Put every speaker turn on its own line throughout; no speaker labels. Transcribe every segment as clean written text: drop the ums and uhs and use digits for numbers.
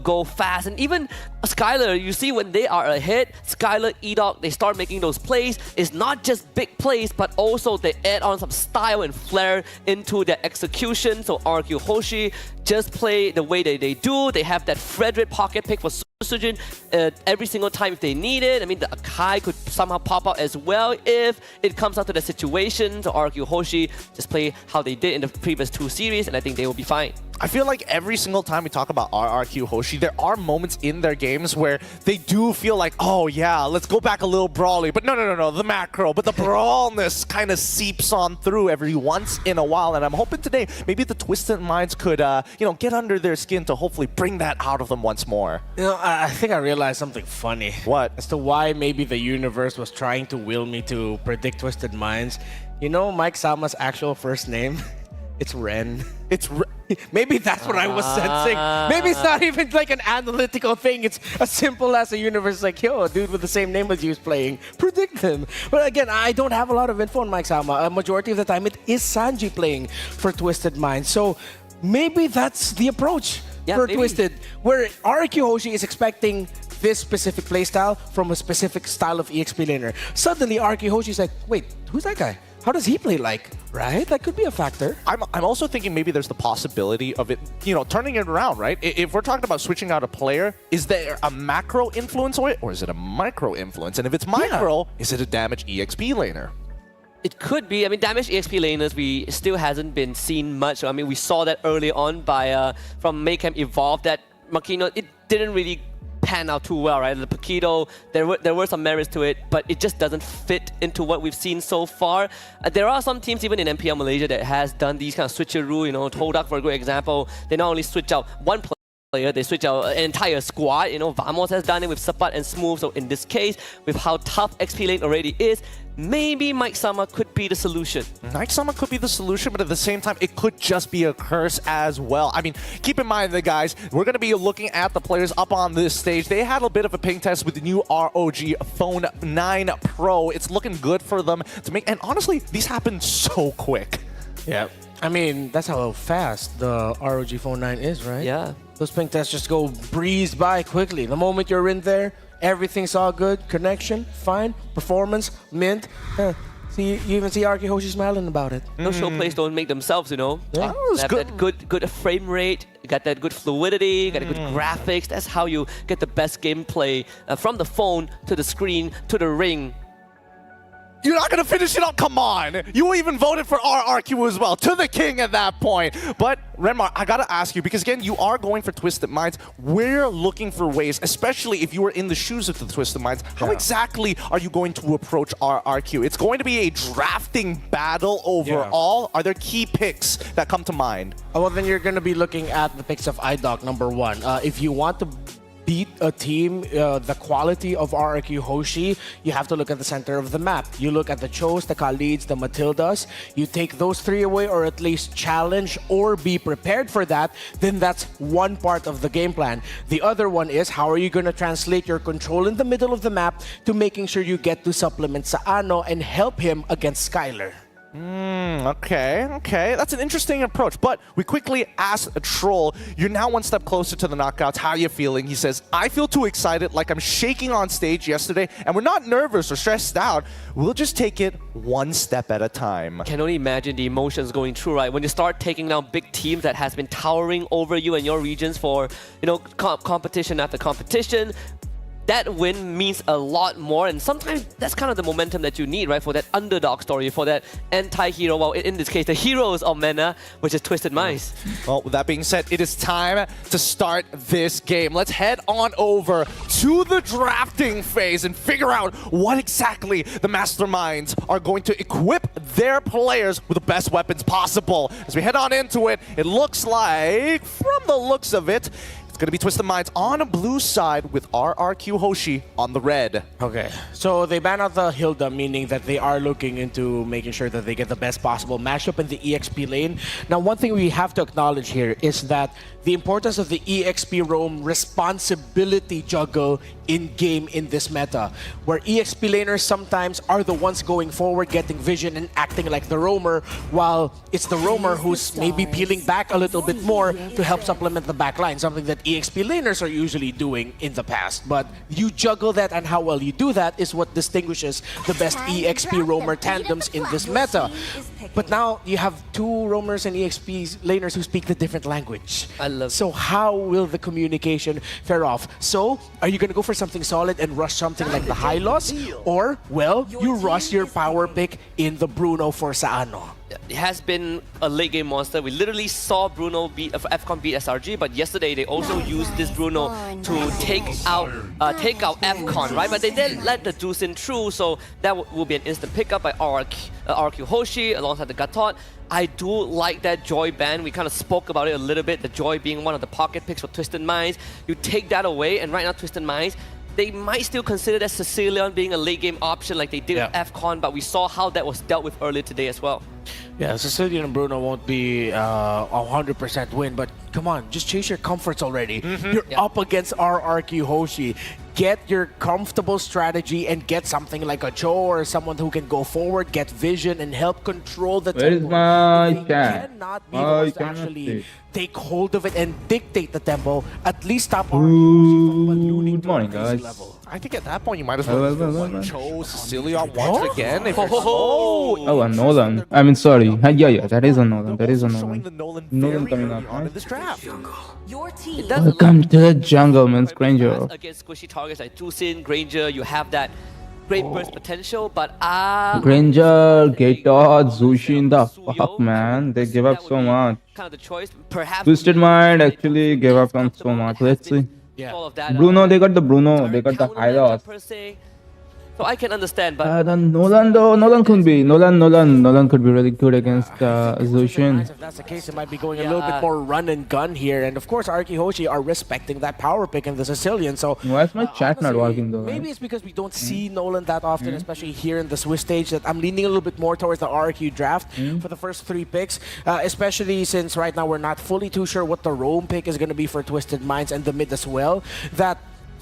go fast. And even Skylar, you see when they are ahead, Skylar, E-Dog, they start making those plays. It's not just big plays, but also they add on some style and flair into their execution. So RRQ Hoshi just play the way they do. They have that Frederick pocket pick for Sujin every single time if they need it. I mean, the Akai could somehow pop out as well if it comes out to the situation. So RRQ Hoshi just play how they did in the previous 2 series, and I think they will be fine.
I feel like every single time we talk about RRQ Hoshi, there are moments in their games where they do feel like, oh yeah, let's go back a little brawly. But no, the macro. But the brawlness kind of seeps on through every once in a while. And I'm hoping today, maybe the Twisted Minds could, get under their skin to hopefully bring that out of them once more.
You know, I think I realized something funny.
What?
As to why maybe the universe was trying to will me to predict Twisted Minds. You know Mike Sama's actual first name? It's Ren.
It's
Maybe that's what I was sensing. Maybe it's not even like an analytical thing. It's as simple as a universe like, yo, a dude with the same name as you is playing. Predict him. But again, I don't have a lot of info on Mike Sama. A majority of the time, it is Sanji playing for Twisted Minds. So maybe that's the approach for Twisted, where RRQ Hoshi is expecting this specific playstyle from a specific style of EXP laner. Suddenly, RRQ Hoshi is like, wait, who's that guy? How does he play like? Right? That could be a factor.
I'm also thinking maybe there's the possibility of it, turning it around, right? If we're talking about switching out a player, is there a macro influence on it, or is it a micro influence? And if it's micro, is it a damage EXP laner?
It could be. I mean, damage EXP laners, we still hasn't been seen much. I mean, we saw that early on by from Mayhem Evolve that Makino, it didn't really pan out too well, right? The Paquito, there were some merits to it, but it just doesn't fit into what we've seen so far. There are some teams, even in MPL Malaysia, that has done these kind of switcheroo. Todak, for a good example, they not only switch out one player, they switch out an entire squad. Vamos has done it with Sapat and Smooth. So in this case, with how tough XP lane already is, maybe Mike Sama could be the solution.
Mike Sama could be the solution, but at the same time, it could just be a curse as well. I mean, keep in mind, the guys, we're going to be looking at the players up on this stage. They had a bit of a ping test with the new ROG Phone 9 Pro. It's looking good for them to make, and honestly, these happen so quick.
Yeah. I mean, that's how fast the ROG Phone 9 is, right?
Yeah.
Those ping tests just go breeze by quickly. The moment you're in there, everything's all good. Connection, fine. Performance, mint. See, you even see RRQ Hoshi smiling about it.
No show plays don't make themselves, Yeah. They have that good frame rate, you got that good fluidity, you got a good graphics. That's how you get the best gameplay from the phone to the screen to the ring.
You're not going to finish it up? Come on. You even voted for RRQ as well, to the king at that point. But, Renmar, I got to ask you, because again, you are going for Twisted Minds. We're looking for ways, especially if you were in the shoes of the Twisted Minds, how exactly are you going to approach RRQ? It's going to be a drafting battle overall. Are there key picks that come to mind?
Well, then you're going to be looking at the picks of IDOC, number 1. If you want to beat a team, the quality of RRQ Hoshi, you have to look at the center of the map. You look at the Chos, the Khalids, the Matildas. You take those 3 away, or at least challenge or be prepared for that, then that's one part of the game plan. The other one is, how are you going to translate your control in the middle of the map to making sure you get to supplement sa Ano and help him against Skylar?
Okay. That's an interesting approach. But we quickly asked a troll, you're now one step closer to the knockouts. How are you feeling? He says, I feel too excited, like I'm shaking on stage yesterday, and we're not nervous or stressed out. We'll just take it one step at a time.
Can only imagine the emotions going through, right? When you start taking down big teams that has been towering over you and your regions for, competition after competition. That win means a lot more, and sometimes that's kind of the momentum that you need, right? For that underdog story, for that anti-hero, well, in this case, the heroes of MENA, which is Twisted Minds.
Well, with that being said, it is time to start this game. Let's head on over to the drafting phase and figure out what exactly the masterminds are going to equip their players with the best weapons possible. As we head on into it, it looks like, from the looks of it, it's going to be Twisted Minds on a blue side with RRQ Hoshi on the red.
Okay, so they ban out the Hilda, meaning that they are looking into making sure that they get the best possible matchup in the EXP lane. Now, one thing we have to acknowledge here is that the importance of the EXP roam responsibility juggle in-game in this meta, where EXP laners sometimes are the ones going forward, getting vision and acting like the roamer, while it's the roamer who's maybe peeling back a little bit more to help supplement the back line, something that EXP laners are usually doing in the past. But you juggle that, and how well you do that is what distinguishes the best EXP roamer tandems in this meta. But now you have two roamers and EXP laners who speak the different language. So how will the communication fare off? So are you going to go for something solid and rush something like the high loss? Or, well, you rush your power pick in the Bruno for Saano?
It has been a late game monster. We literally saw Bruno beat FCON beat SRG, but yesterday they also used this Bruno to take out FCON, right? But they did let the Juice in through, so that will be an instant pickup by RRQ Hoshi alongside the Gatot. I do like that Joy ban. We kind of spoke about it a little bit, the Joy being one of the pocket picks for Twisted Minds. You take that away, and right now Twisted Minds, they might still consider that Sicilian being a late game option like they did with FCON, but we saw how that was dealt with earlier today as well.
Yeah, Sicilian and Bruno won't be a 100% win, but come on, just chase your comforts already. You're up against RRQ Hoshi. Get your comfortable strategy and get something like a Joe or someone who can go forward, get vision, and help control the tempo.
Where is my chat?
Cannot be the ones to actually take hold of it and dictate the tempo. At least stop RRQ from ballooning
Good morning,
to a crazy
guys.
level.
I think at that point you might as well just go one Cho, Cecilia once again. If
Oh, a Nolan. I mean, sorry. Yeah, that is a Nolan. That is a
showing the
Nolan.
Nolan
Nolan
very
coming
early
up,
on
right?
in this draft.
Welcome to the jungle, man, Granger.
Against squishy targets like Juicin, Granger, you have that great burst potential, but
Granger, Gatot, Zushin, the fuck, man. They give up so much.
Kind of the choice. Perhaps
Twisted Mind actually gave up on so much. Let's see.
all of that,
Bruno, they got the Bruno. They got the high loss.
per se. So I can understand, but
The Nolan though, Nolan could be really good against Zushin.
If that's the case, it might be going a little bit more run and gun here. And of course, RRQ Hoshi are respecting that power pick in the Sicilian. So
Why is my chat not
honestly,
working though?
Maybe it's because we don't see Nolan that often, especially here in the Swiss stage, that I'm leaning a little bit more towards the RRQ draft for the first 3 picks, especially since right now we're not fully too sure what the roam pick is going to be for Twisted Minds and the mid as well. That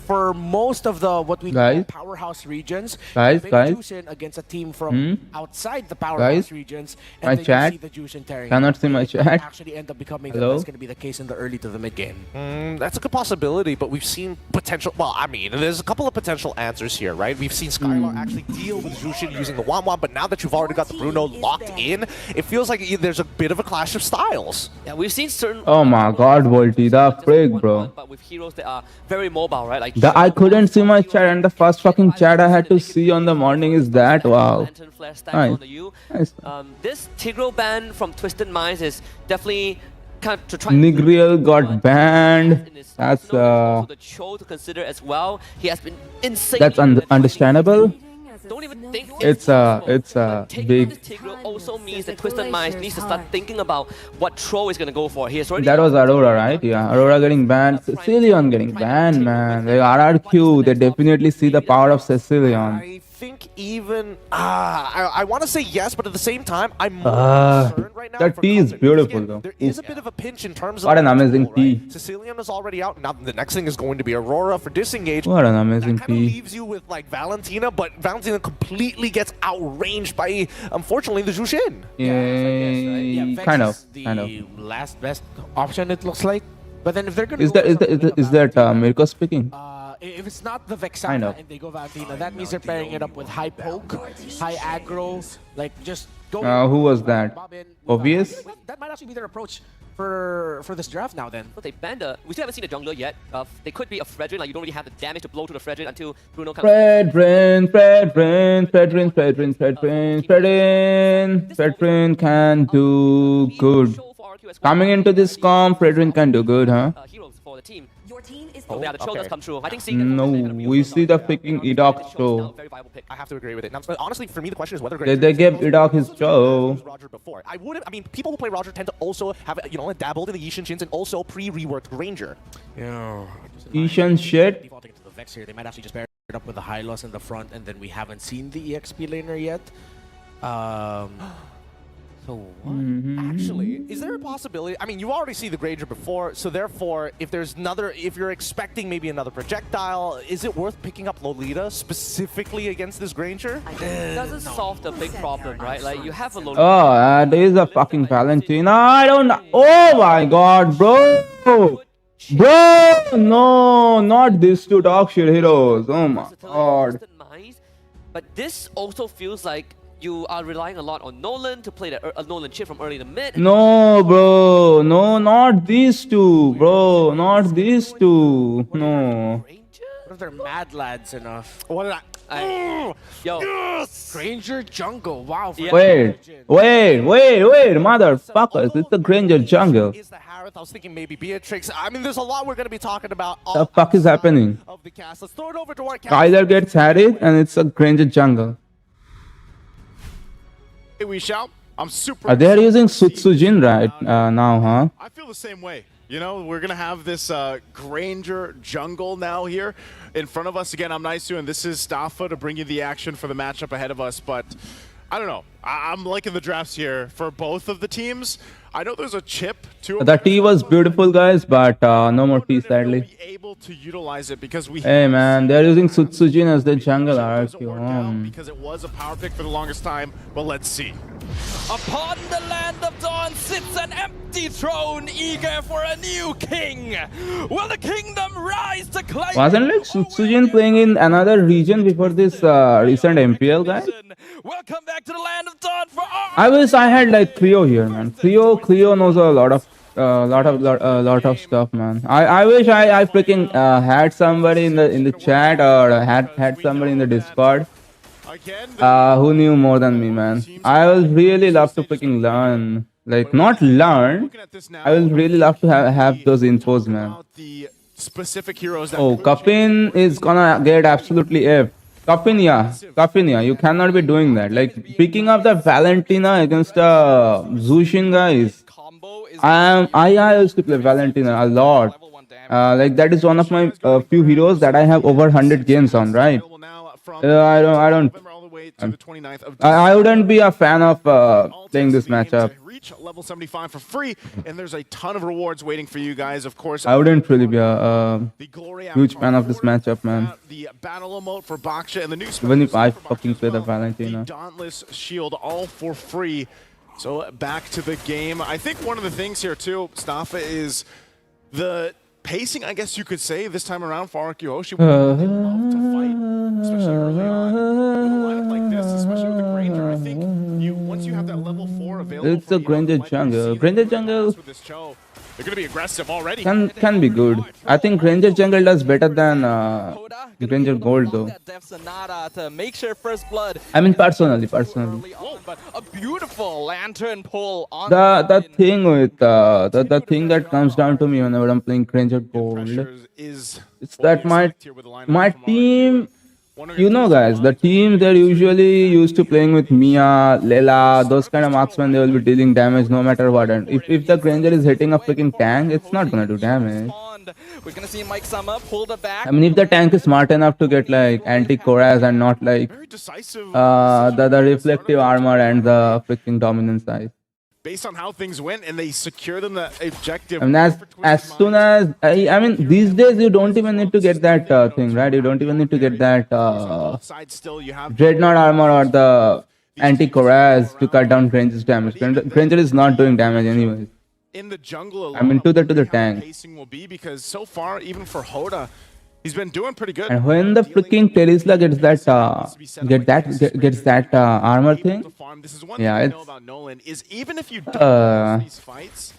for most of the what we call powerhouse regions,
guys,
Jushin against a team from outside the powerhouse regions, and
my
then
chat
you see the Jushin tearing
cannot see my chat.
actually end up becoming that's going to be the case in the early to the mid game.
That's a good possibility, but we've seen potential. Well, I mean, there's a couple of potential answers here, right? We've seen Skylar actually deal with Jushin using the Wam, but now that you've already got the Bruno locked in, it feels like there's a bit of a clash of styles.
yeah, we've seen certain.
Oh my god, Volty, the frig, bro.
But with heroes that are very mobile, right? Like
I couldn't see my chat, and the first fucking chat I had to see on the morning is that. Wow.
Lantern Flare stack
Nice.
onto you.
Nice.
This Tigro ban from Twisted Minds is definitely kind of to try.
Nigriel got banned. That's
also the Cho to consider as well. He has been insane.
that's understandable.
Don't even think
It's a
taking
big.
this Tigro also means that Twisted Minds needs to start thinking about what Tro is gonna go for. He has already.
That was Aurora, right? Yeah, Aurora getting banned. Sicilian getting banned, man. Like RRQ, they definitely see the power of Sicilian.
I think even I want to say yes, but at the same time, I'm more concerned right now.
That
for
tea is
Cosmic.
beautiful,
Again,
though.
There is a bit of a pinch in terms of
What an amazing
right?
tea.
Sicilian is already out. Now the next thing is going to be Aurora for disengage.
What an amazing
That kind of
tea.
leaves you with like Valentina, but Valentina completely gets outranged by, unfortunately, the Jushin.
Yeah,
Vex
kind of,
is the
kind of.
last best option, it looks like. But then if they're going to
Is that Mirko speaking?
if it's not the
Kind
Vexana
of.
and they go Valentina, that means they're pairing it up with high poke, high aggro, like just go.
Who was that?
bob in with
Obvious?
a high- That might actually be their approach for this draft now. Then
But they banned we still haven't seen a jungler yet. They could be a Fredrin, like you don't really have the damage to blow to the Fredrin until Bruno comes.
Fredrin can do good. Coming into this comp, Fredrin can do good, huh?
Heroes for the team.
Your team is
Oh, yeah, the Cho
okay.
does come true. I think seeing that
No, we see the freaking Edoc show.
very viable pick.
I have to agree with it. Now, honestly, for me, the question is whether
They gave Edoc his show.
Roger before. I wouldn't. I mean, people who play Roger tend to also have dabbled in the Yishin Shins and also pre-reworked Granger.
yeah,
Ishan shit.
defaulting to the Vex here, they might actually just pair it up with the high loss in the front, and then we haven't seen the EXP laner yet.
So what?
Actually, is there a possibility? I mean, you already see the Granger before, so therefore, if you're expecting maybe another projectile, is it worth picking up Lolita specifically against this Granger?
It doesn't solve the big problem, right? Like you have a Lolita.
Oh, there is a fucking Valentina. I don't. Oh my god, bro. Bro, no, not these two dog shit heroes. Oh my god.
But this also feels like you are relying a lot on Nolan to play the Nolan chip from early to mid.
No, bro. No, not these two, bro. Not these two. No.
What if they're mad lads enough?
What did
Yo,
Yes!
Granger jungle. Wow.
Yeah.
Wait, motherfuckers. It's the Granger jungle.
Is the Harith? I was thinking maybe Beatrix. I mean, there's a lot we're going to be talking about.
The fuck is happening?
Of the cast. Let's throw it over to our cast.
Kyler gets harried and it's a Granger jungle.
Hey, we shall. I'm super.
They are
excited
using
to see
Sutsujin right now, huh?
I feel the same way. You know, we're gonna have this Granger jungle now here in front of us. Again, I'm Naisu, and this is Staffa to bring you the action for the matchup ahead of us. But I don't know. I'm liking the drafts here for both of the teams. I know there's a chip too.
The T was beautiful, guys, but no more T, sadly.
Be able to utilize it because we.
Hey, man, they're using Sutsujin as the jungle RRQ.
Because it was a power pick for the longest time. But let's see.
Upon the land of dawn sits an empty throne, eager for a new king. Will the kingdom rise to claim?
Wasn't like Sutsujin playing in another region before this recent MPL, guys?
Welcome back to the land of dawn for our.
I wish I had like Cleo here, man. Cleo knows a lot of stuff, man. I wish I freaking had somebody in the chat or had somebody in the Discord who knew more than me, man. I would really love to freaking learn, like not learn. I would really love to have those infos, man.
Specific heroes.
Oh, Kapin is gonna get absolutely F. Kapin, yeah, you cannot be doing that. Like picking up the Valentina against Zushin, guys. I used to play Valentina a lot. Like that is one of my few heroes that I have over 100 games on, right? I wouldn't be a fan of playing this matchup.
Reach level 75 for free, and there's a ton of rewards waiting for you guys. Of course,
I wouldn't really be a huge fan of this matchup, man.
The battle emote for Baksha and the new
Even if I fucking play the Valentina.
The Dauntless Shield all for free. So back to the game. I think one of the things here too, Staffa, is the pacing, I guess you could say, this time around for RRQ Hoshi. They love to fight, especially early on. With a lineup like this, especially with the Granger, I think once you have that level 4 available,
it's a Granger jungle. Granger jungle
they're going to be aggressive already.
can be good. I think Granger jungle does better than Granger gold though.
To make sure first blood.
I mean personally.
But a beautiful lantern pull on
The thing with the thing that comes down to me whenever I'm playing Granger gold, it's that my team. You know, guys, the team they're usually used to playing with Mia, Lela, those kind of marksmen. They will be dealing damage no matter what. And if the Granger is hitting a freaking tank, it's not gonna do damage.
We're gonna see Mike Summer pull the back.
I mean, if the tank is smart enough to get like anti-Koraz and not like the reflective armor and the freaking dominance size.
Based on how things went, and they secure them the objective.
I mean, as soon as I mean, these days you don't even need to get that thing, right? You don't even need to get that dreadnought armor or the anti-Koraz to cut down Granger's damage. Granger is not doing damage anyways.
In the jungle alone,
I mean, to the tank.
pacing will be, because so far, even for Hoda, he's been doing pretty good.
And when the freaking Terisla gets that armor thing,
This is one
yeah,
thing I
it's
know about Nolan is even if you don't lose these fights,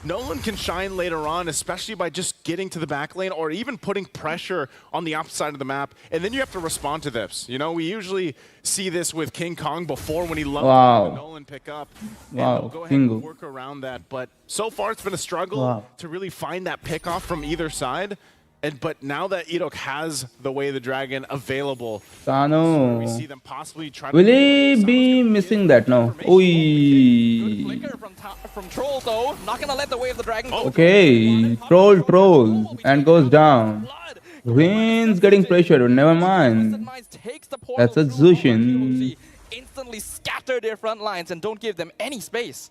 Nolan can shine later on, especially by just getting to the back lane or even putting pressure on the opposite side of the map, and then you have to respond to this. You know, we usually see this with King Kong before when he loved to Nolan pick up. And go ahead and work around that, but so far it's been a struggle to really find that pick off from either side. But now that Edok has the Way of the Dragon available, we see them possibly try to...
Will he be missing that now? Oi.
From Troll though, not gonna let the Way of the Dragon go.
Okay, troll and goes down. Green's getting pressured, never mind. That's a Zushin.
instantly scatter their front lines and don't give them any space.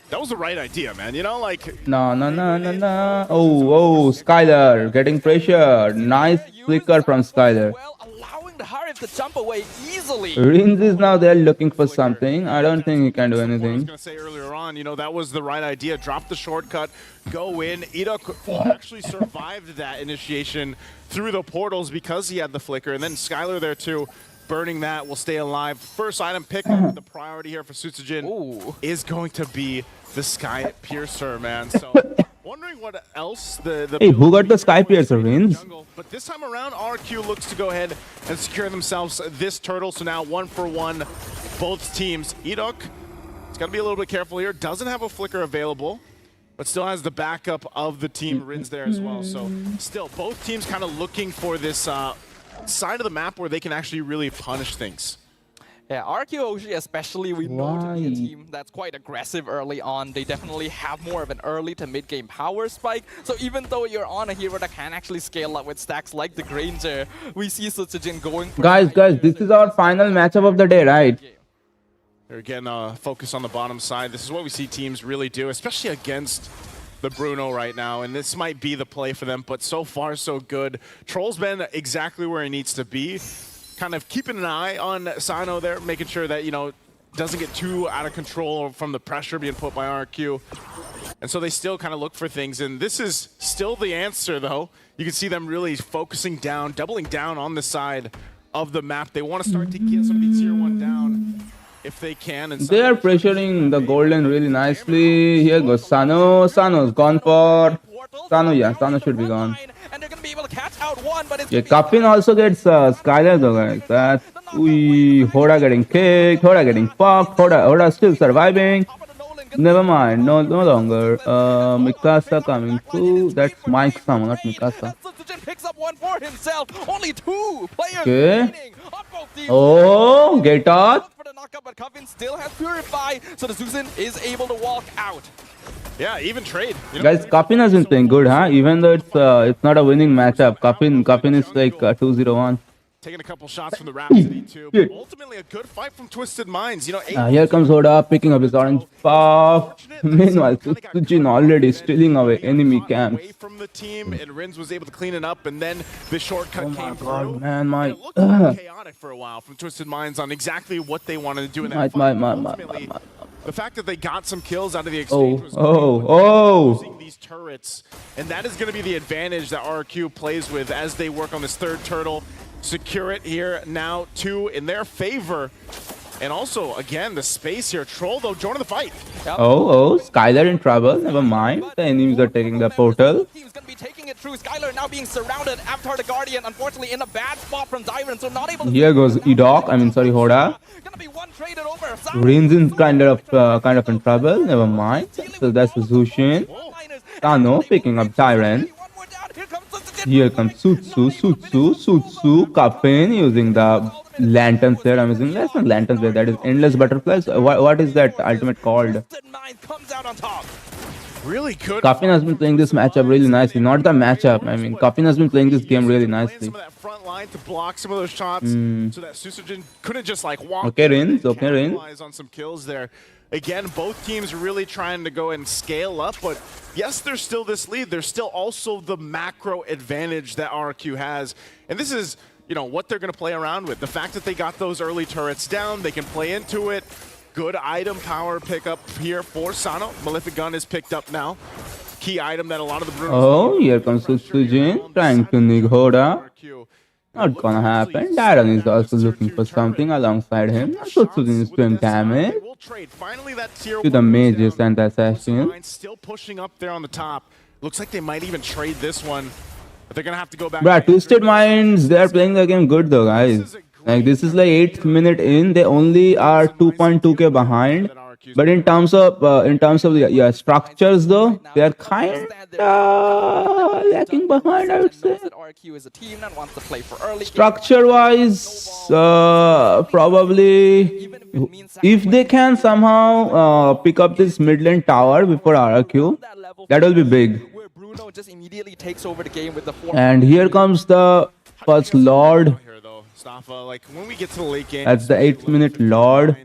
That was the right idea, man. You know, like...
No, no, no, no, no. Oh, Skylar getting pressure. Nice flicker from Skylar.
Well, allowing the Harif to jump away easily.
Rins is now there looking for something. I don't think he can do
I was
anything.
going to say earlier on, you know, that was the right idea. Drop the shortcut, go in. Idok actually survived that initiation through the portals because he had the flicker. And then Skylar there too, burning that, will stay alive. First item pick up, the priority here for Sutsujin is going to be the Sky Piercer, man. So wondering what else the
Hey, who got the Sky Piercer, Rins?
But this time around, RRQ looks to go ahead and secure themselves this turtle. So now 1-for-1, both teams. Idok, it's got to be a little bit careful here. Doesn't have a flicker available, but still has the backup of the team Rins there as well. So still, both teams kind of looking for this side of the map where they can actually really punish things.
Yeah, RRQ especially, we know to be a team that's quite aggressive early on. They definitely have more of an early to mid-game power spike. So even though you're on a hero that can actually scale up with stacks like the Granger, we see Sutsujin going for...
Guys, this is our final matchup of the day, right?
Here again, focus on the bottom side. This is what we see teams really do, especially against the Bruno right now, and this might be the play for them, but so far so good. Troll's been exactly where he needs to be. Kind of keeping an eye on Sino there, making sure that, you know, doesn't get too out of control from the pressure being put by RRQ. And so they still kind of look for things, and this is still the answer, though. You can see them really focusing down, doubling down on the side of the map. They want to start to get some of the tier 1 down if they can. And
they are pressuring the golden really nicely. Here goes Sano. Sano's gone for... Sano, yeah, Sano should be gone.
And they're going to be able to catch out one, but it's
Yeah, Kapin also gets Skylar though, guys. That's... Hoda getting kicked, Hoda getting fucked, Hoda still surviving. Never mind, no longer. Mikasa coming through. That's Mike Sama, not Mikasa.
Picks up one for himself. Only 2 players
Okay.
on both teams.
Oh, get out.
For the knockup, but Kevin still has Purify, so the Susan is able to walk out.
yeah, even trade. You know,
Guys, Kapin has been playing good, huh? Even though it's not a winning matchup. Kapin is like 2-0-1.
taking a couple shots from the Rhapsody too. But ultimately, a good fight from Twisted Minds. You know,
Here comes Hoda picking up his orange puff. Meanwhile, Sutsujin already stealing away enemy camps.
Away from the team, and Rins was able to clean it up, and then the shortcut came through.
Man,
It looked a little chaotic for a while from Twisted Minds on exactly what they wanted to do in that fight. Ultimately, the fact that they got some kills out of the exchange was using these turrets, and that is going to be the advantage that RRQ plays with as they work on this third turtle. Secure it here now, 2 in their favor. And also, again, the space here. Troll, though, joining the fight.
Skylar in trouble. Never mind. The enemies are taking the portal.
Team's gonna be taking it through. Skylar now being surrounded. Avatar the Guardian, unfortunately, in a bad spot from Dyron, so not able to...
Here goes Edok. Hoda.
Gonna be one traded over.
Rinzin's kind of in trouble. Never mind. So that's Zushin. Tano picking up Tyrant. Here comes Sutsu, Kapin using the lanterns there. I'm using less than lanterns there. That is endless butterflies. What is that ultimate called?
Really good.
Kapin has been playing this matchup really nicely. Not the matchup. I mean, Kapin has been playing this game really nicely.
Some of that front line to block some of those shots, so that Susujin couldn't just like walk.
Okay, Rins.
On some kills there. Again, both teams really trying to go and scale up, but yes, there's still this lead. There's still also the macro advantage that RRQ has, and this is, you know, what they're going to play around with. The fact that they got those early turrets down, they can play into it. Good item power pickup here for Sano. Malefic Gun is picked up now. Key item that a lot of the Brunos...
Here comes Sutsujin trying to nick Hoda. Not gonna happen. Dyron is also looking for something alongside him. Sutsujin is doing damage to the mages and the assassins.
Still pushing up there on the top. Looks like they might even trade this one. But they're gonna have to go back.
Bruh, Twisted Minds, they're playing the game good though, guys. Like, this is like 8th minute in. They only are 2.2k behind. But in terms of the structures though, they are kind of lacking behind, I would say. Structure wise, probably if they can somehow pick up this mid lane tower before RRQ, that will be big.
Bruno just immediately takes over the game with the 4.
And here comes the first Lord.
Mustafa, like when we get to the late game,
That's the 8th-minute Lord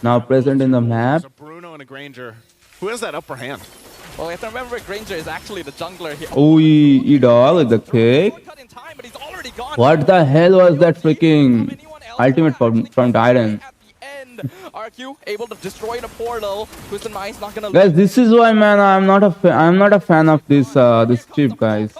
now present in the map.
a Bruno and a Granger. Who has that upper hand?
Well, you have to remember Granger is actually the jungler here.
Oh, E-Dog with the kick.
Cut in time, but he's already gone.
What the hell was that freaking ultimate from Tyrant?
At the end, RRQ able to destroy the portal. Twisted Mind's not gonna
Guys, this is why, man, I'm not a fan of this this chip, guys.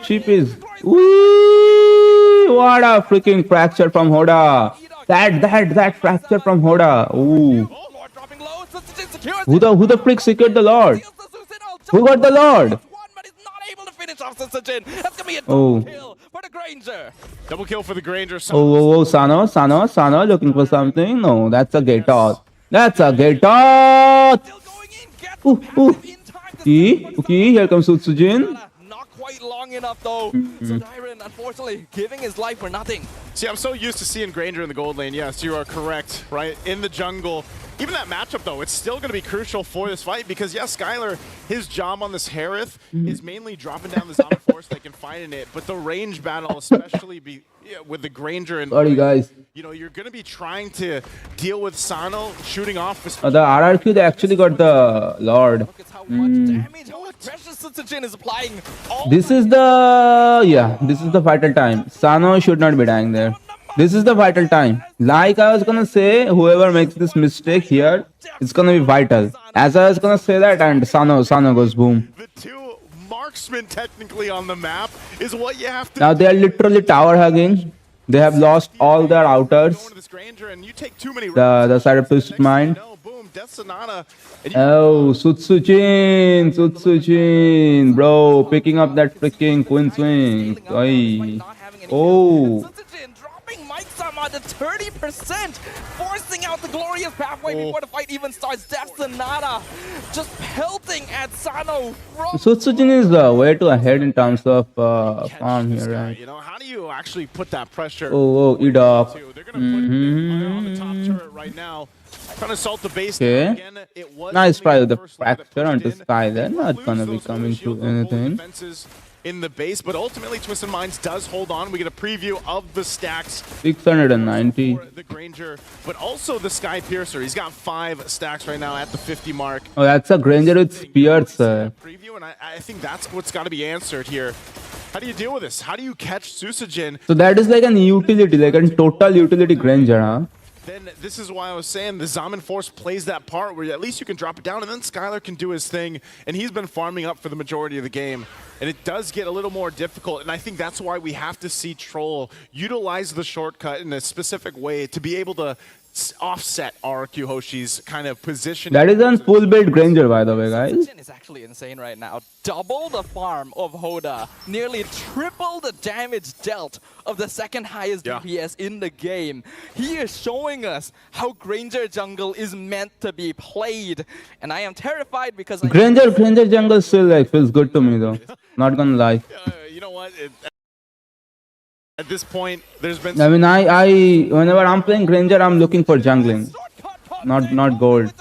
Chip is. Ooh, what a freaking fracture from Hoda. That fracture from Hoda. Ooh.
Oh, Lord dropping low. Secures
Who the freak secured the Lord?
Steals the Suicide.
Who got the Lord?
One, but he's not able to finish off Sensajin. That's gonna be a
Oh.
double kill for the Granger.
Double kill for the Granger.
Oh, Sano, looking for something? No, that's a get out. That's a get out.
Still going in. Gets
Ooh,
the
ooh.
passive in time to
Okay, here comes Sutsujin.
Not quite long enough though. So Dyron, unfortunately, giving his life for nothing.
See, I'm so used to seeing Granger in the gold lane. Yes, you are correct, right? In the jungle. Even that matchup, though, it's still going to be crucial for this fight because, yes, Skylar, his job on this Harith is mainly dropping down the zombie force they can find in it. But the range battle, especially with the Granger and
Sorry, guys.
you know, you're going to be trying to deal with Sano shooting off.
The RRQ, they actually got the Lord.
Look at how much damage, how much pressure Sensajin is applying. All
This is the vital time. Sano should not be dying there. This is the vital time. Like I was gonna say, whoever makes this mistake here, it's gonna be vital. As I was gonna say that, and Sano goes boom.
The two marksmen technically on the map is what you have to
Now they are literally tower hugging. They have lost all their outers.
Go into this Granger and you take too many
The side of Twisted Mind.
No, boom, Death Sonata. And you
Oh, Sutsujin, bro, picking up that freaking Queen Swing. Oi. Oh.
Sensajin dropping Mike Sama to 30%, forcing out the glorious pathway before the fight even starts. Death Sonata just pelting at Sano.
Sutsujin is way too ahead in terms of farm here, right?
You know, how do you actually put that pressure?
Oh, Edok.
They're gonna put it on the top turret right now. Trying to assault the base.
Okay.
Again, it was
Nice try with the
first layer that
fracture
pushed
onto
in.
Sky. They're not
Lose
gonna be
those
coming
shield
to
or hold
anything.
defenses in the base, but ultimately Twisted Minds does hold on. We get a preview of the stacks
690.
for the Granger, but also the Sky Piercer. He's got 5 stacks right now at the 50 mark.
Oh, that's a Granger with spears, sir.
Preview, and I think that's what's got to be answered here. How do you deal with this? How do you catch Susujin?
So that is like an utility, like a total utility Granger, huh?
Then this is why I was saying the Zaman Force plays that part where at least you can drop it down and then Skylar can do his thing. And he's been farming up for the majority of the game. And it does get a little more difficult. And I think that's why we have to see Troll utilize the shortcut in a specific way to be able to offset RRQ Hoshi's kind of position.
That is a full build Granger, by the way, guys.
Sensajin is actually insane right now. Double the farm of Hoda, nearly triple the damage dealt of the second highest DPS in the game. He is showing us how Granger jungle is meant to be played, and I am terrified because
Granger jungle still like feels good to me though. Not gonna lie.
You know what? At this point, there's been...
I mean, whenever I'm playing Granger, I'm looking for jungling, not gold.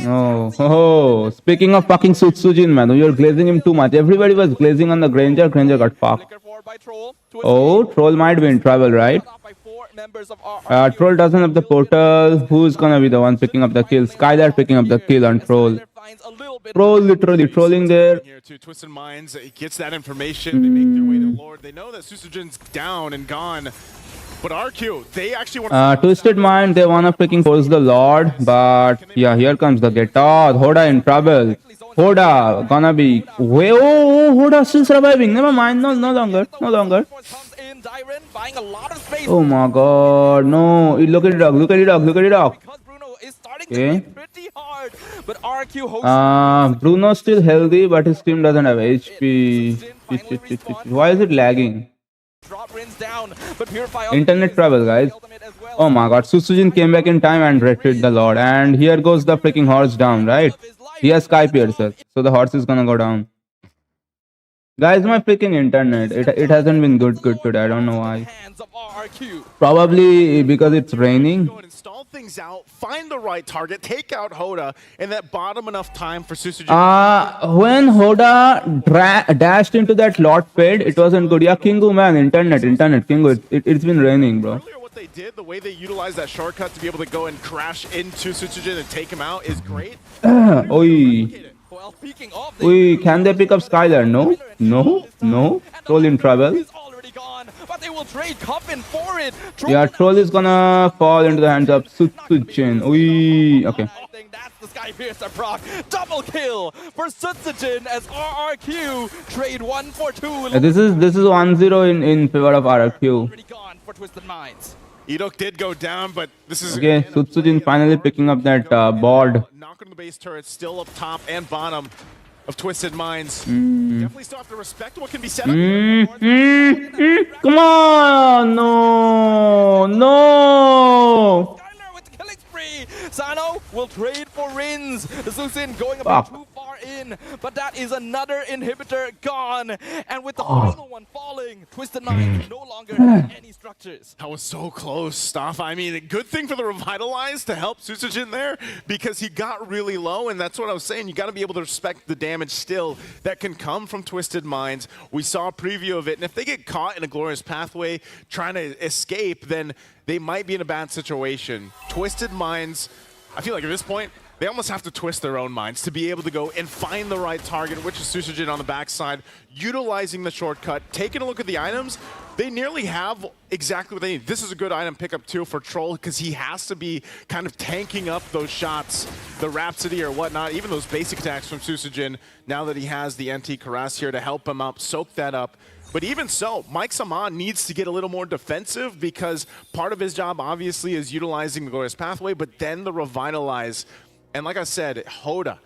Oh, speaking of fucking Sutsujin, man, you're glazing him too much. Everybody was glazing on the Granger. Granger got fucked. Oh, Troll might be in trouble, right? Troll doesn't have the portal. Who's gonna be the one picking up the kill? Skylar picking up the kill on Troll. Troll literally trolling there.
Here too. Twisted Minds gets that information. They make their way to Lord. They know that Susujin's down and gone. But RQ, they actually want to...
Twisted Mind, they wanna freaking force the Lord. But yeah, here comes the get out. Hoda in trouble. Hoda gonna be... Oh, Hoda still surviving. Never mind. No longer. Oh my god. No. Look at it, dog. Okay. Bruno's still healthy, but his team doesn't have HP. Why is it lagging? Internet trouble, guys. Oh my god, Susujin came back in time and retreated the Lord. And here goes the freaking horse down, right? He has Sky Piercer, so the horse is gonna go down. Guys, my freaking internet. It hasn't been good today. I don't know why.
Hands of RRQ.
Probably because it's raining.
Go and install things out, find the right target, take out Hoda, and that bought him enough time for Susujin.
When Hoda dashed into that lot fade, it wasn't good. Yeah, Kingu, man, internet, Kingu, it's been raining, bro.
Earlier what they did, the way they utilized that shortcut to be able to go and crash into Susujin and take him out is great.
Oi.
Well, speaking of,
Can they pick up Skylar? No. Troll in trouble.
He's already gone, but they will trade Coffin for it.
Yeah, Troll is gonna fall into the hands of Sutsujin. Okay.
I think that's the Sky Piercer proc. Double kill for Sutsujin as RRQ trade 1 for 2.
This is 1-0 in favor of RRQ.
Already gone for Twisted Minds.
Edok did go down, but this is
Okay, Sutsujin finally picking up that board.
knocking the base turret still up top and bottom of Twisted Minds. Definitely still have to respect what can be said.
Come on! No!
Skylar with the killing spree. Sano will trade for Rins. Zusin going a bit too far in, but that is another inhibitor gone. And with the final one falling, Twisted Minds no longer have any structures.
That was so close, Staff. I mean, a good thing for the Revitalize to help Susujin there because he got really low, and that's what I was saying. You got to be able to respect the damage still that can come from Twisted Minds. We saw a preview of it, and if they get caught in a glorious pathway trying to escape, then they might be in a bad situation. Twisted Minds, I feel like at this point, they almost have to twist their own minds to be able to go and find the right target, which is Susujin on the backside, utilizing the shortcut, taking a look at the items. They nearly have exactly what they need. This is a good item pickup too for Troll because he has to be kind of tanking up those shots, the Rhapsody or whatnot, even those basic attacks from Susujin, now that he has the NT Karas here to help him up, soak that up. But even so, Mike Saman needs to get a little more defensive because part of his job obviously is utilizing the Glorious Pathway, but then the Revitalize. And like I said, Hoda,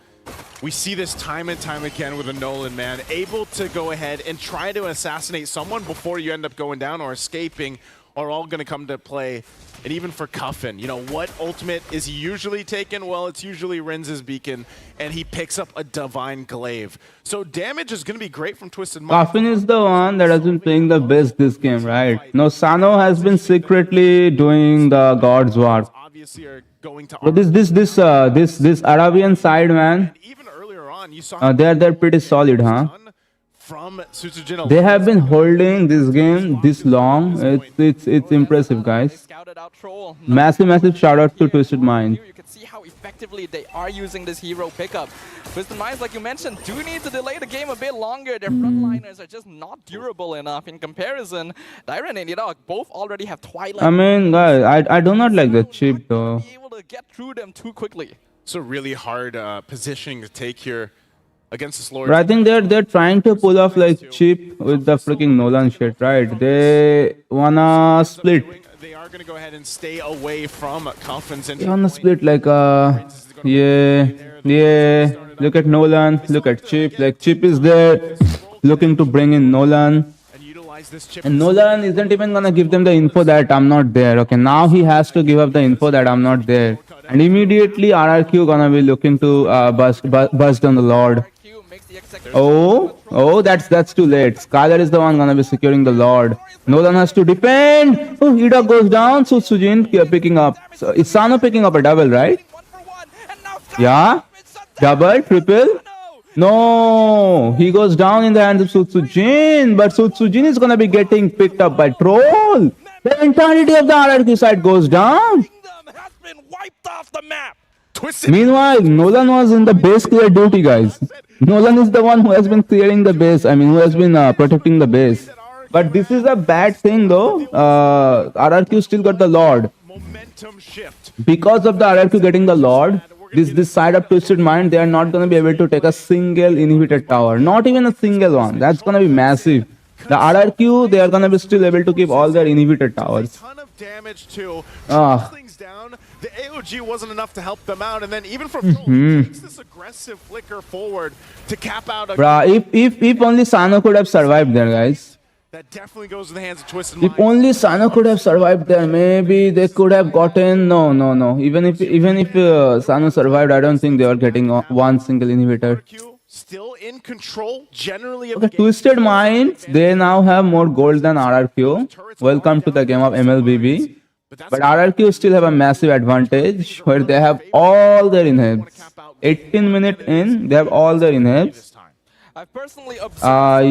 we see this time and time again with a Nolan, man, able to go ahead and try to assassinate someone before you end up going down or escaping are all going to come to play. And even for Cuffin, you know, what ultimate is he usually taken? Well, it's usually Rinz's Beacon, and he picks up a Divine Glaive. So damage is going to be great from Twisted Mind.
Cuffin is the one that has been playing the best this game, right? No, Sano has been secretly doing the God's work.
Obviously are going to
But this Arabian side, man,
even earlier on, you saw
they're pretty solid, huh?
from Susujin.
They have been holding this game this long. It's impressive, guys.
Scouted out Troll.
Massive shout out to Twisted Mind.
You can see how effectively they are using this hero pickup. Twisted Minds, like you mentioned, do need to delay the game a bit longer. Their frontliners are just not durable enough in comparison. Dyron and Yidok both already have Twilight.
I mean, guys, I do not like the chip though.
Be able to get through them too quickly.
It's a really hard positioning to take here against this Lord.
But I think they're trying to pull off like chip with the freaking Nolan shit, right? They wanna split.
They are going to go ahead and stay away from Coffin's
They wanna split like yeah. Look at Nolan, look at Chip. Like Chip is there, looking to bring in Nolan. And Nolan isn't even gonna give them the info that I'm not there. Okay, now he has to give up the info that I'm not there. And immediately RRQ gonna be looking to bust on the Lord. Oh, that's too late. Skylar is the one gonna be securing the Lord. Nolan has to defend. Oh, Ida goes down. So Sujin picking up. So it's Sano picking up a double, right? Yeah? Double, triple? No, he goes down in the hands of Sutsujin, but Sutsujin is gonna be getting picked up by Troll. The entirety of the RRQ side goes down. Meanwhile, Nolan was in the base clear duty, guys. Nolan is the one who has been clearing the base. I mean, who has been protecting the base. But this is a bad thing, though. RRQ still got the Lord. Because of the RRQ getting the Lord, this side of Twisted Mind, they are not going to be able to take a single inhibited tower. Not even a single one. That's going to be massive. The RRQ, they are going to be still able to keep all their inhibited towers.
Ton of damage too. Things down. The AOG wasn't enough to help them out, and then even from Troll, takes this aggressive flicker forward to cap out.
Bruh, if only Sano could have survived there, guys.
That definitely goes in the hands of Twisted Mind.
If only Sano could have survived there, maybe they could have gotten. No. Even if Sano survived, I don't think they are getting one single inhibitor.
still in control generally of
Okay,
the game.
Twisted Minds, they now have more gold than RRQ. Welcome to the game of MLBB. But RRQ still have a massive advantage where they have all their inhibs. 18 minutes in, they have all their inhibs.
I've personally observed
I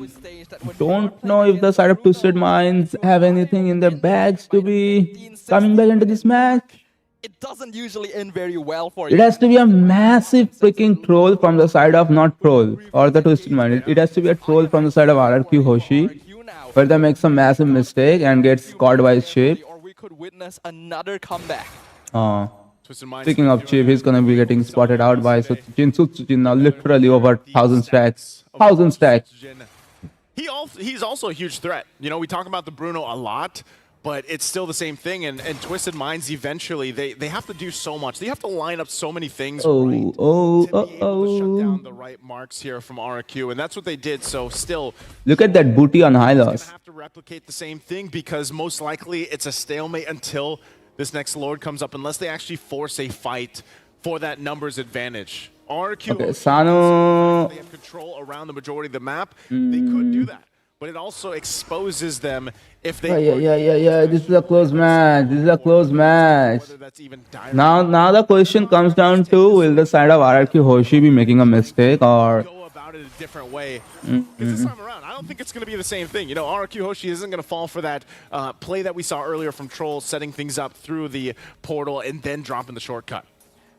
stage that when
don't know if the side of Twisted Minds have anything in their bags to be coming back into this match.
it doesn't usually end very well for
It
you.
has to be a massive freaking troll from the side of not troll or the Twisted Mind. It has to be a troll from the side of RRQ Hoshi,
You now,
where they make some massive mistake and gets caught by Chip.
or we could witness another comeback.
Twisted Minds
Speaking of Chip, he's gonna be getting spotted out by Sutsujin now, literally over 1,000 stacks. 1,000 stacks.
He's also a huge threat. You know, we talk about the Bruno a lot, but it's still the same thing. And Twisted Minds eventually, they have to do so much. They have to line up so many things right to be able to shut down the right marks here from RRQ. And that's what they did. So still,
Look at that booty on high
gonna
loss.
have to replicate the same thing because most likely it's a stalemate until this next Lord comes up, unless they actually force a fight for that numbers advantage. RRQ,
Okay, Sano.
they have control around the majority of the map. They could do that, but it also exposes them if they.
Yeah. This is a close match. This is a close match.
Whether that's even direct.
Now the question comes down to, will the side of RRQ Hoshi be making a mistake or...
Go about it a different way. Because this time around, I don't think it's going to be the same thing. You know, RRQ Hoshi isn't going to fall for that play that we saw earlier from Troll, setting things up through the portal and then dropping the shortcut.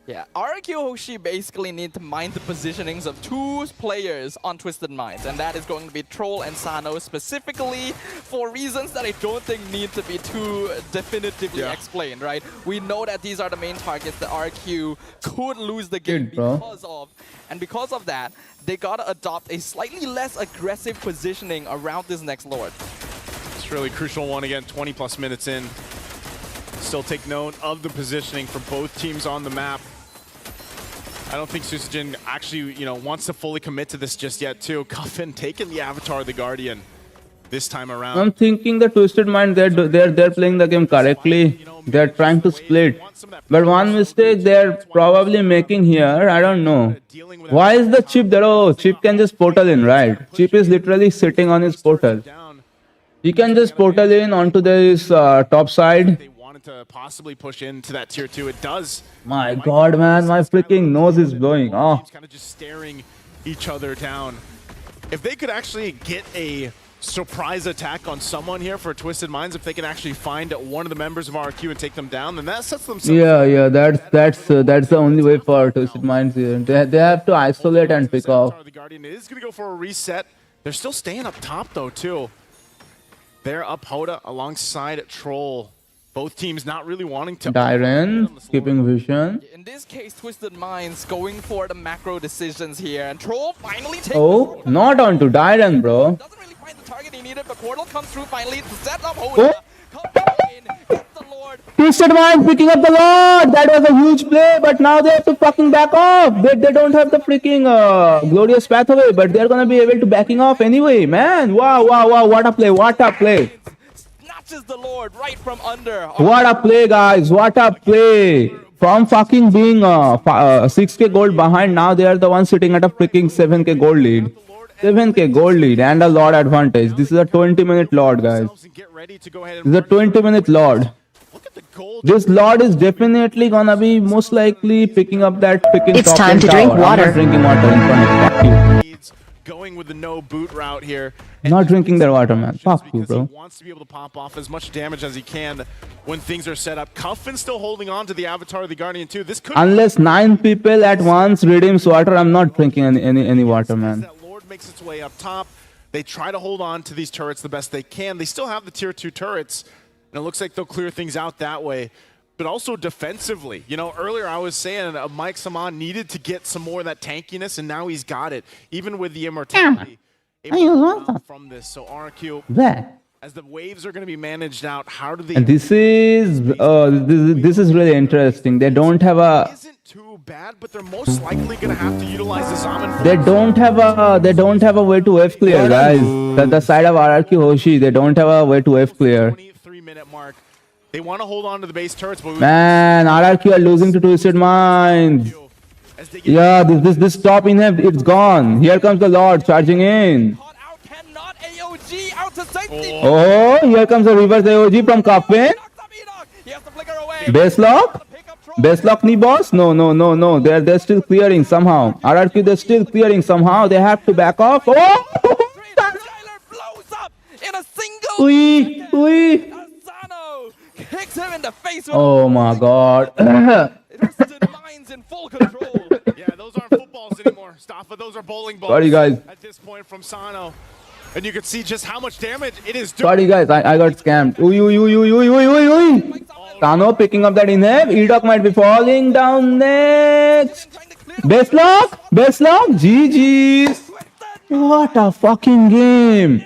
Yeah, RRQ Hoshi basically need to mind the positionings of two players on Twisted Minds, and that is going to be Troll and Sano specifically for reasons that I don't think need to be too definitively explained, right? We know that these are the main targets that RRQ could lose the game
Good, bro.
because of, and because of that, they gotta adopt a slightly less aggressive positioning around this next Lord.
It's really crucial one again, 20 plus minutes in. Still take note of the positioning for both teams on the map. I don't think Susujin actually, wants to fully commit to this just yet too. Cuffin taking the Avatar of the Guardian this time around.
I'm thinking the Twisted Mind, they're playing the game correctly. They're trying to split. But one mistake they're probably making here, I don't know. Why is the Chip there? Oh, Chip can just portal in, right? Chip is literally sitting on his portal. He can just portal in onto this top side.
They wanted to possibly push into that tier 2. It does.
My god, man, my freaking nose is blowing. Oh.
Teams kind of just staring each other down. If they could actually get a surprise attack on someone here for Twisted Minds, if they can actually find one of the members of RRQ and take them down, then that sets themselves.
Yeah, that's the only way for Twisted Minds here. They have to isolate and pick off.
The Guardian is going to go for a reset. They're still staying up top though too. They're up Hoda alongside Troll. Both teams not really wanting to.
Dyren, skipping vision.
In this case, Twisted Minds going for the macro decisions here, and Troll finally takes.
Oh, not onto Dyren, bro.
Doesn't really find the target he needed, but Portal comes through finally to set up Hoda. Comes in, gets the Lord.
Twisted Mind picking up the Lord. That was a huge play, but now they have to fucking back off. They don't have the freaking glorious pathway, but they're gonna be able to backing off anyway, man. Wow, what a play, what a play.
Snatches the Lord right from under.
What a play, guys. What a play. From fucking being 6k gold behind, now they are the ones sitting at a freaking 7k gold lead. 7k gold lead and a Lord advantage. This is a 20-minute Lord, guys. This is a 20-minute Lord. This Lord is definitely gonna be most likely picking up that freaking
It's
top
time to
tower.
drink
I'm
water.
not drinking water in front of fuck you.
Going with the no boot route here.
Not drinking their water, man. Fuck you,
Because he
bro.
wants to be able to pop off as much damage as he can when things are set up. Cuffin still holding on to the Avatar of the Guardian too. This could
Unless 9 people at once redeems water, I'm not drinking any water, man.
That Lord makes its way up top. They try to hold on to these turrets the best they can. They still have the tier 2 turrets, and it looks like they'll clear things out that way. But also defensively. You know, earlier I was saying Mike Saman needed to get some more of that tankiness, and now he's got it. Even with the immortality. Able to come out from this. So RRQ,
Where?
as the waves are going to be managed out, how do they...
And this is really interesting. They don't have a
Isn't too bad, but they're most likely going to have to utilize the Zaman.
they don't have a way to F clear, guys. The side of RRQ Hoshi, they don't have a way to F clear.
23-minute mark. They want to hold on to the base turrets, but
Man, RRQ are losing to Twisted Minds.
as they get
Yeah, this top inhib, it's gone. Here comes the Lord charging in.
Caught out, cannot AOG out to safety.
Oh, here comes the reverse AOG from Kapin.
Knocks up Enoch. He has to flicker away.
Base lock?
Pick up throw.
Base lock knee boss? No. They're still clearing somehow. RRQ, they're still clearing somehow. They have to back off. Oh!
Skylar blows up in a single.
Ui.
Asano kicks him in the face with
Oh my god.
Twisted Minds in full control.
Yeah, those aren't footballs anymore, Staffa. Those are bowling balls.
Sorry, guys.
At this point from Sano. And you can see just how much damage it is doing.
Sorry guys, I got scammed. Ui. Tano picking up that inhib. Edok might be falling down next. Base lock? GG's. What a fucking game.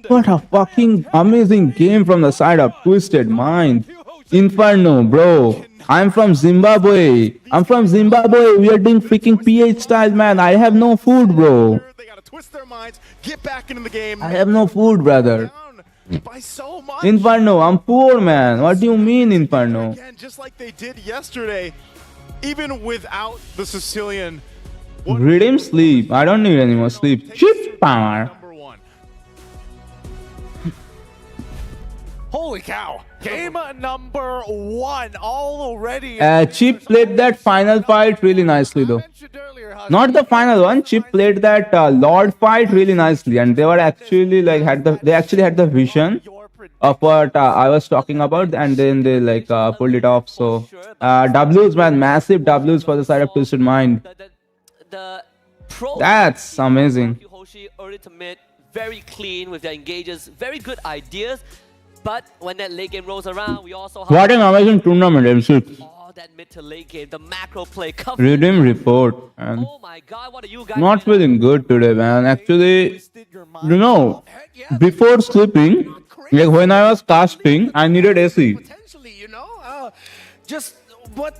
What a fucking amazing game from the side of Twisted Mind. Inferno, bro. I'm from Zimbabwe. We are doing freaking PH style, man. I have no food, bro.
They gotta twist their minds, get back into the game.
I have no food, brother.
Down by so much.
Inferno, I'm poor, man. What do you mean, Inferno?
Again, just like they did yesterday, even without the Sicilian. What
Redeem sleep. I don't need any more sleep. Chip power.
number one? Holy cow!
Game number 1 already.
Chip played that final fight really nicely, though.
Mentioned earlier how
Not the final one. Chip played that Lord fight really nicely, and they were actually like they actually had the vision of what I was talking about, and then they like pulled it off. So W's, man, massive W's for the side of Twisted Mind.
The pro.
That's amazing.
Hoshi early to mid, very clean with their engages, very good ideas. But when that late game rolls around, we also have
What an amazing tournament, M6.
that mid to late game, the macro play. Cover.
Redeem report, and
Oh my god, what are you guys
not
doing?
feeling good today, man. Actually, you know, before sleeping, like when I was casting, I needed AC.
Potentially, just what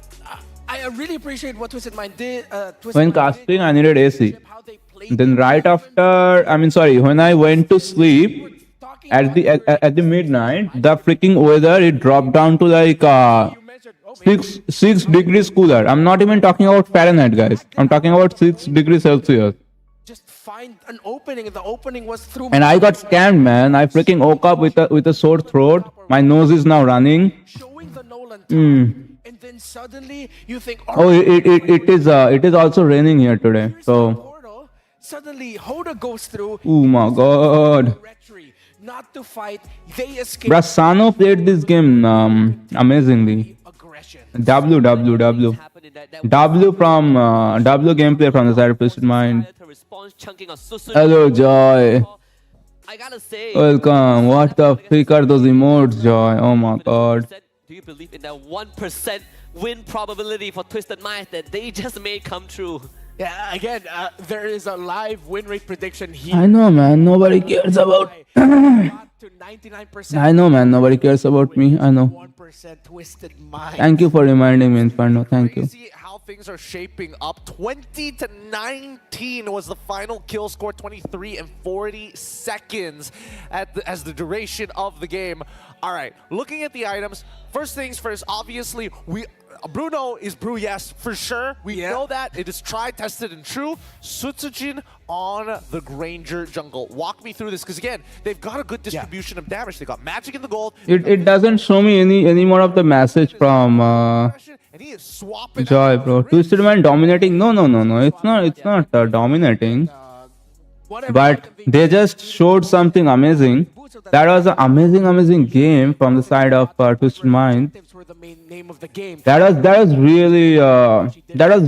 I really appreciate what Twisted Mind did.
When casting, I needed AC.
How they played
Then right after, when I went to sleep at the midnight, the freaking weather it dropped down to like 6 degrees cooler. I'm not even talking about Fahrenheit, guys. I'm talking about 6 degrees Celsius.
just find an opening, and the opening was through.
And I got scammed, man. I freaking woke up with a sore throat. My nose is now running.
showing the Nolan top, and then suddenly you think,
Oh, it is also raining here today.
here's the
So,
portal. Suddenly Hoda goes through.
oh my god.
Retry, not to fight. They escape.
Brasano played this game amazingly.
Aggression.
W
Happened in that
W from W gameplay from the side of Twisted Mind.
to response chunking of Susu.
Hello, Joy.
I gotta say,
Welcome. What the frick are those emotes, Joy? Oh my god.
do you believe in that 1% win probability for Twisted Minds that they just made come true?
Yeah, again, there is a live win rate prediction here.
I know, man. Nobody cares about.
Got to 99%.
I know, man. Nobody cares about me. I know.
1% Twisted Mind.
Thank you for reminding me, Inferno. Thank you.
Crazy how things are shaping up. 20-19 was the final kill score. 23 and 40 seconds as the duration of the game. All right, looking at the items. First things first. Obviously, Bruno is Brew, yes, for sure. We know that. It is tried, tested, and true. Sutsujin on the Granger jungle. Walk me through this, because again, they've got a good distribution of damage. They got magic in the gold.
It doesn't show me any more of the message from
And he is swapping
Joy, bro. Twisted Mind dominating. No. It's not dominating. But they just showed something amazing. That was an amazing game from the side of Twisted Mind.
Were the main name of the game.
That was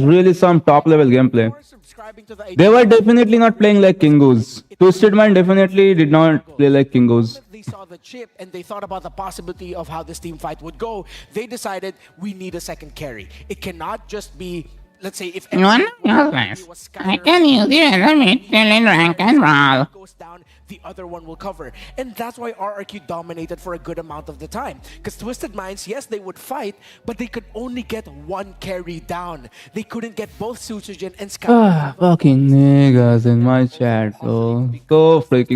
really some top level gameplay.
Subscribing to the
They were definitely not playing like Kingus. Twisted Mind definitely did not play like Kingus.
They saw the chip and they thought about the possibility of how this team fight would go. They decided we need a second carry. It cannot just be, let's say, if
You want to use this? I can use the enemy till in rank and roll.
goes down, the other one will cover. And that's why RRQ dominated for a good amount of the time. Because Twisted Minds, yes, they would fight, but they could only get one carry down. They couldn't get both Sutsujin and Sky.
Fucking niggas in my chat, bro.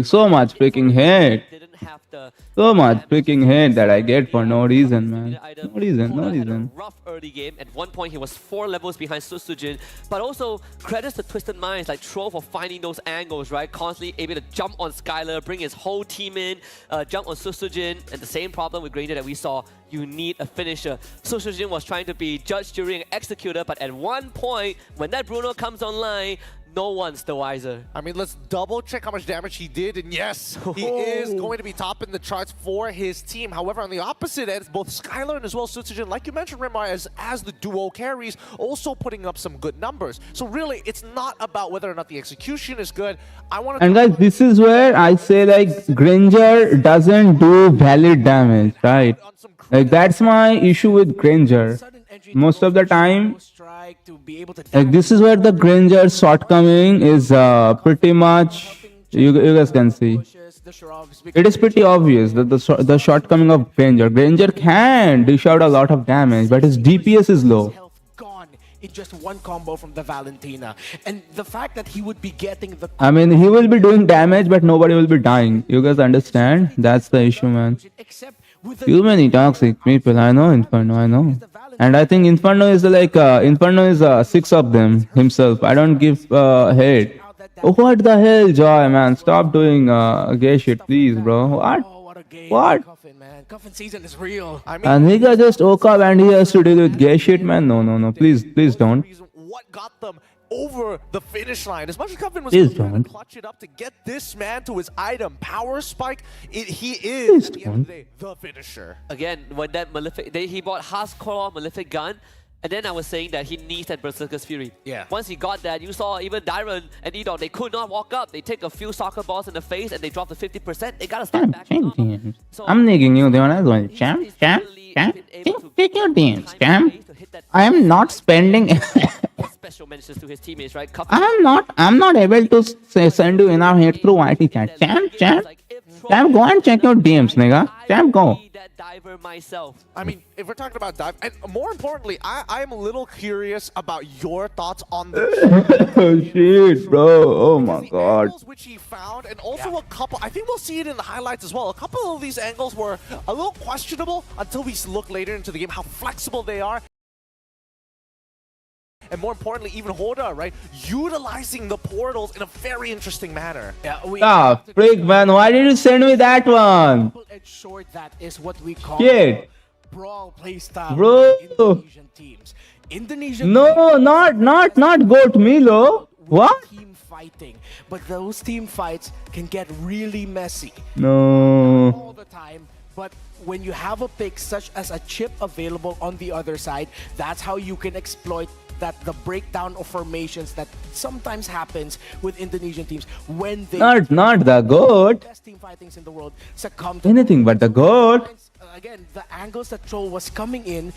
So much freaking hate.
Didn't have the
So much freaking hate that I get for no reason, man.
item.
No reason, no
Hoda had a
reason.
rough early game. At one point, he was 4 levels behind Susujin. But also, credits to Twisted Minds like Troll for finding those angles, right? Constantly able to jump on Skylar, bring his whole team in, jump on Susujin. And the same problem with Granger that we saw, you need a finisher. Susujin was trying to be judge, jury, and executor, but at one point, when that Bruno comes online, no one's the wiser.
I mean, let's double check how much damage he did, and yes, he is going to be topping the charts for his team. However, on the opposite end, both Skylar and as well Sutsujin, like you mentioned, Remar, as the duo carries, also putting up some good numbers. So really, it's not about whether or not the execution is good. I want to.
And guys, this is where I say like Granger doesn't do valid damage, right? Like that's my issue with Granger. Most of the time, like this is where the Granger shortcoming is pretty much, you guys can see. It is pretty obvious that the shortcoming of Granger. Granger can dish out a lot of damage, but his DPS is low.
In just one combo from the Valentina. And the fact that he would be getting the...
I mean, he will be doing damage, but nobody will be dying. You guys understand? That's the issue, man. Too many toxic people. I know Inferno, I know. And I think Inferno is like, Inferno is 6 of them himself. I don't give hate. Oh, what the hell, Joy, man? Stop doing gay shit, please, bro. What?
Cuffin season is real.
I mean,
And nigga just woke up and he has to deal with gay shit, man. No. Please don't.
What got them over the finish line? As much as Cuffin was
Please
trying
don't.
to clutch it up to get this man to his item, Power Spike, he is, at the end of the day, the finisher.
Again, when that Malefic... he bought Claw, Malefic Gun, and then I was saying that he needs that Berserker's Fury.
Yeah.
Once he got that, you saw even Dyron and Edon, they could not walk up. They take a few soccer balls in the face and they drop to 50%. They gotta start back up. So,
I'm negging you, Deonas. Champ. Take your DMs, champ. I am not spending.
special mentions to his teammates, right?
I'm not able to send you enough hate through YT chat. Champ, go and check your DMs, nigga. Champ, go.
Diver myself.
I mean, if we're talking about dive, and more importantly, I am a little curious about your thoughts on the
Oh shit, bro. Oh my god.
angles which he found, and also a couple, I think we'll see it in the highlights as well. A couple of these angles were a little questionable until we look later into the game how flexible they are. And more importantly, even Hoda, right? Utilizing the portals in a very interesting manner.
Yeah,
Freak, man. Why did you send me that one?
double-edged sword, that is what we call
Shit.
brawl playstyle.
Bro.
Indonesian teams. Indonesian
No, not Goat Milo. What?
team fighting, but those team fights can get really messy
No.
all the time. But when you have a pick such as a chip available on the other side, that's how you can exploit that the breakdown of formations that sometimes happens with Indonesian teams when they
Not the goat.
best team fightings in the world succumb to
Anything but the goat.
again the angles that Troll was coming in.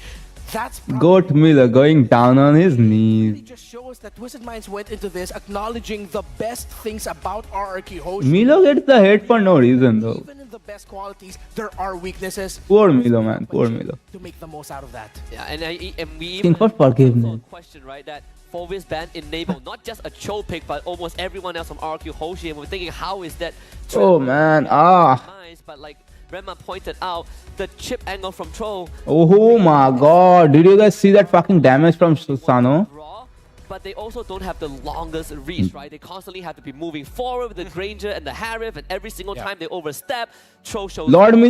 That's
Goat Miller going down on his knees.
just show us that Twisted Minds went into this acknowledging the best things about RRQ Hoshi.
Milo gets the hate for no reason though.
Even in the best qualities, there are weaknesses.
Poor Milo, man. Poor Milo.
To make the most out of that.
Yeah, and we even
Think for forgiveness.
question, right? That Forvis ban enabled not just a Cho pick, but almost everyone else from RRQ Hoshi, and we're thinking, how is that?
Oh man,
But like Rema pointed out, the chip angle from Troll.
Oh my god, did you guys see that fucking damage from Sano?
Raw, but they also don't have the longest reach, right? They constantly have to be moving forward with the Granger and the Harif, and every single time they overstep, Troll shows
Lord Milo